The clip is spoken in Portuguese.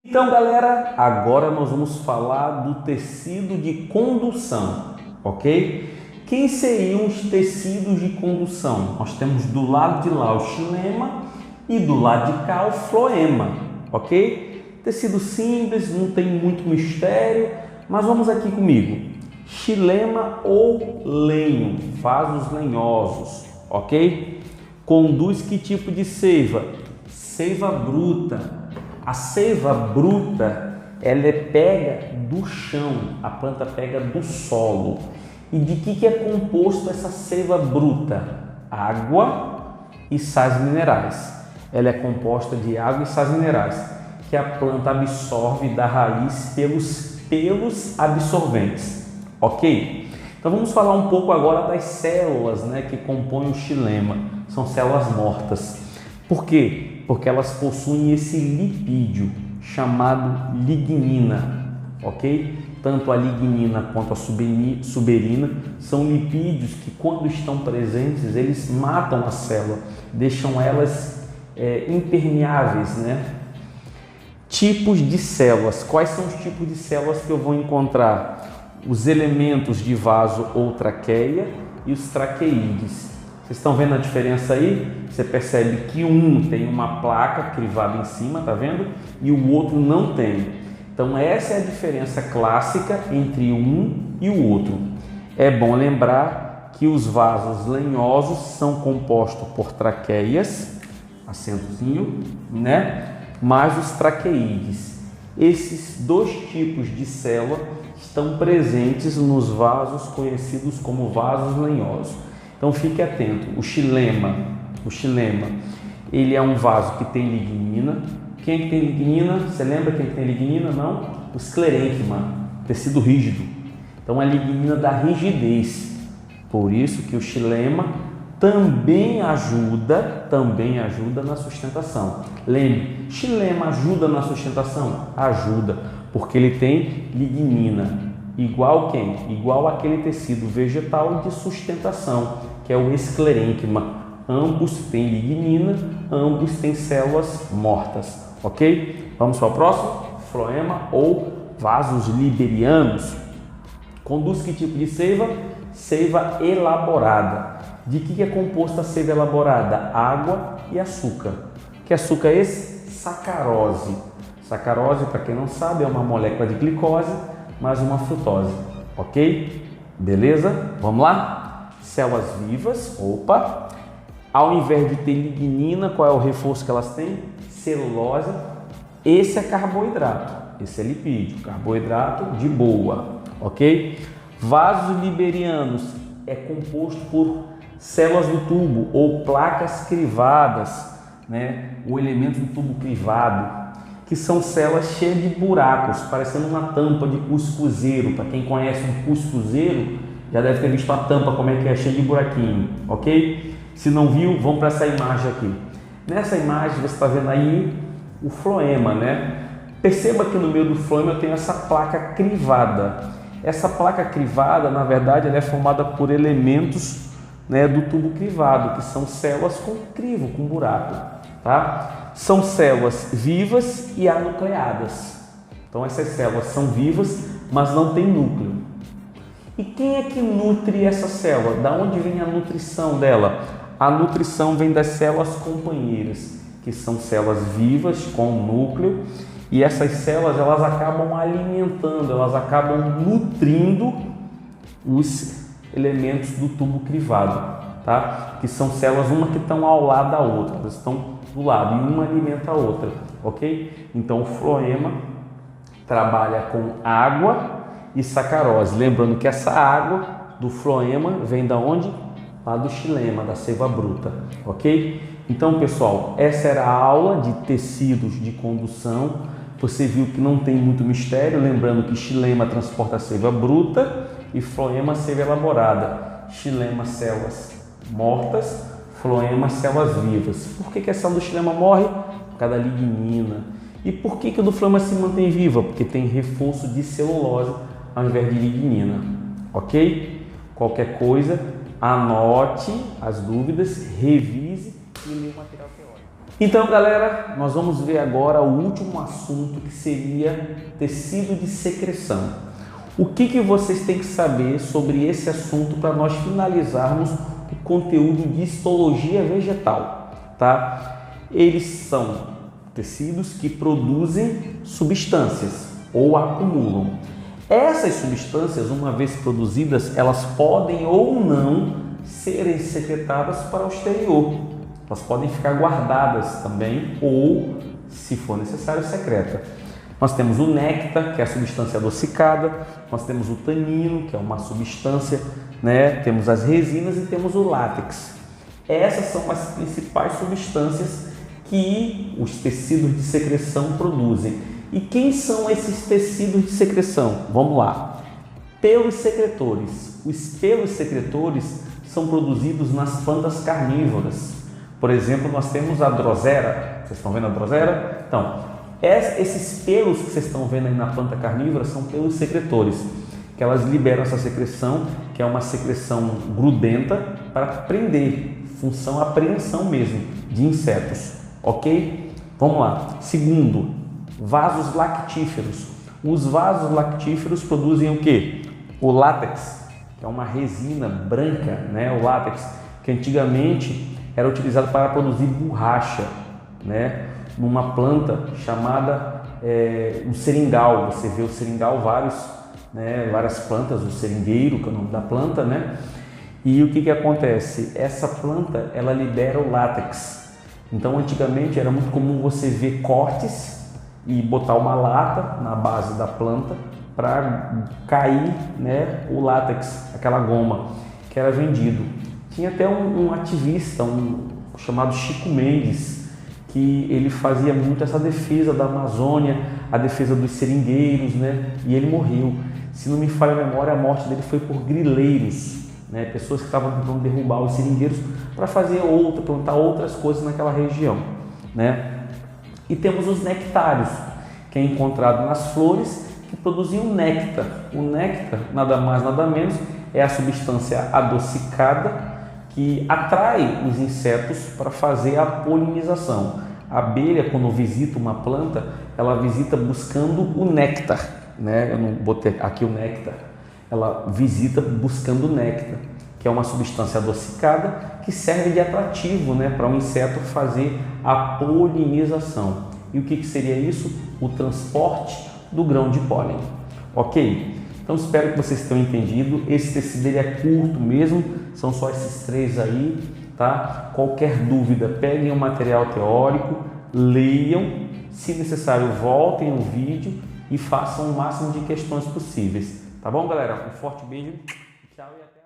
Então, galera, agora nós vamos falar do tecido de condução, ok? Quem seriam os tecidos de condução? Nós temos do lado de lá o xilema e do lado de cá o floema, ok? Tecido simples, não tem muito mistério, mas vamos aqui comigo. Xilema ou lenho, vasos lenhosos, ok? Conduz que tipo de seiva? Seiva bruta. A seiva bruta, ela pega do chão, a planta pega do solo. E de que é composto essa seiva bruta? Água e sais minerais. Ela é composta de água e sais minerais, que a planta absorve da raiz pelos pelos absorventes, ok? Então vamos falar um pouco agora das células, que compõem o xilema. São células mortas. Por quê? Porque elas possuem esse lipídio chamado lignina, ok? Tanto a lignina quanto a suberina são lipídios que, quando estão presentes, eles matam a célula, deixam elas impermeáveis, Tipos de células. Quais são os tipos de células que eu vou encontrar? Os elementos de vaso ou traqueia e os traqueídeos. Vocês estão vendo a diferença aí? Você percebe que um tem uma placa crivada em cima, tá vendo? E o outro não tem. Então essa é a diferença clássica entre um e o outro. É bom lembrar que os vasos lenhosos são compostos por traqueias, acentozinho, mais os traqueídeos. Esses dois tipos de célula estão presentes nos vasos conhecidos como vasos lenhosos. Então fique atento. O xilema, ele é um vaso que tem lignina. Quem é que tem lignina? Você lembra quem tem lignina? Não? O esclerênquima, tecido rígido. Então a lignina dá rigidez. Por isso que o xilema também ajuda na sustentação. Lembre, xilema ajuda na sustentação? Ajuda, porque ele tem lignina. Igual quem? Igual aquele tecido vegetal de sustentação, que é o esclerênquima. Ambos têm lignina, ambos têm células mortas, ok? Vamos para o próximo? Floema ou vasos liberianos. Conduz que tipo de seiva? Seiva elaborada. De que é composta a seiva elaborada? Água e açúcar. Que açúcar é esse? Sacarose. Sacarose, para quem não sabe, é uma molécula de glicose mais uma frutose, ok? Beleza? Vamos lá? Células vivas, ao invés de ter lignina, qual é o reforço que elas têm? Celulose. Esse é carboidrato, esse é lipídio, carboidrato de boa, ok? Vasos liberianos é composto por células do tubo ou placas crivadas, o elemento do tubo crivado, que são células cheias de buracos, parecendo uma tampa de cuscuzeiro. Para quem conhece um cuscuzeiro, já deve ter visto a tampa, como é que é, cheia de buraquinho, ok? Se não viu, vamos para essa imagem aqui. Nessa imagem você está vendo aí o floema, Perceba que no meio do floema eu tenho essa placa crivada. Essa placa crivada, na verdade, ela é formada por elementos do tubo crivado, que são células com crivo, com buraco, tá? São células vivas e anucleadas. Então essas células são vivas, mas não têm núcleo. E quem é que nutre essa célula? Da onde vem a nutrição dela? A nutrição vem das células companheiras, que são células vivas com núcleo, e essas células elas acabam alimentando, elas acabam nutrindo os elementos do tubo crivado, tá? Que são células, uma que estão ao lado da outra, elas estão do lado e uma alimenta a outra, ok? Então o floema trabalha com água e sacarose. Lembrando que essa água do floema vem da onde? Lá do xilema, da seiva bruta, ok? Então, pessoal, essa era a aula de tecidos de condução. Você viu que não tem muito mistério, lembrando que xilema transporta a seiva bruta e floema seiva elaborada. Xilema, células mortas, floema, células vivas. Por que a célula do xilema morre? Por causa da lignina. E por que o do floema se mantém viva? Porque tem reforço de celulose ao invés de lignina, ok? Qualquer coisa, anote as dúvidas, revise e lê o material teórico. Então, galera, nós vamos ver agora o último assunto, que seria tecido de secreção. O que vocês têm que saber sobre esse assunto para nós finalizarmos o conteúdo de histologia vegetal, tá? Eles são tecidos que produzem substâncias ou acumulam. Essas substâncias, uma vez produzidas, elas podem ou não serem secretadas para o exterior. Elas podem ficar guardadas também ou, se for necessário, secreta. Nós temos o néctar, que é a substância adocicada, nós temos o tanino, que é uma substância, né? Temos as resinas e temos o látex. Essas são as principais substâncias que os tecidos de secreção produzem. E quem são esses tecidos de secreção? Vamos lá. Pelos secretores. Os pelos secretores são produzidos nas plantas carnívoras. Por exemplo, nós temos a drosera. Vocês estão vendo a drosera? Então, esses pelos que vocês estão vendo aí na planta carnívora são pelos secretores, que elas liberam essa secreção, que é uma secreção grudenta para prender, função apreensão mesmo de insetos, ok? Vamos lá. Segundo, vasos lactíferos. Os vasos lactíferos produzem o que? O látex, que é uma resina branca, né? O látex, que antigamente era utilizado para produzir borracha, né? Numa planta chamada o seringal. Você vê o seringal, várias plantas, o seringueiro, que é o nome da planta, né? E o que acontece? Essa planta, ela libera o látex. Então, antigamente era muito comum você ver cortes e botar uma lata na base da planta para cair, né, o látex, aquela goma que era vendido. Tinha até um ativista, chamado Chico Mendes, que ele fazia muito essa defesa da Amazônia, a defesa dos seringueiros, né? E ele morreu. Se não me falha a memória, a morte dele foi por grileiros, né? Pessoas que estavam tentando derrubar os seringueiros para fazer plantar outras coisas naquela região, né? E temos os nectários, que é encontrado nas flores, que produzem o néctar. O néctar, nada mais nada menos, é a substância adocicada que atrai os insetos para fazer a polinização. A abelha, quando visita uma planta, ela visita buscando o néctar, né? Eu não botei aqui o néctar. Ela visita buscando o néctar, que é uma substância adocicada que serve de atrativo, né, para o inseto fazer a polinização. E o que seria isso? O transporte do grão de pólen. Ok? Então espero que vocês tenham entendido. Esse tecido ele é curto mesmo, são só esses 3 aí, tá? Qualquer dúvida, peguem o material teórico, leiam, se necessário voltem o vídeo e façam o máximo de questões possíveis. Tá bom, galera? Um forte beijo, tchau e até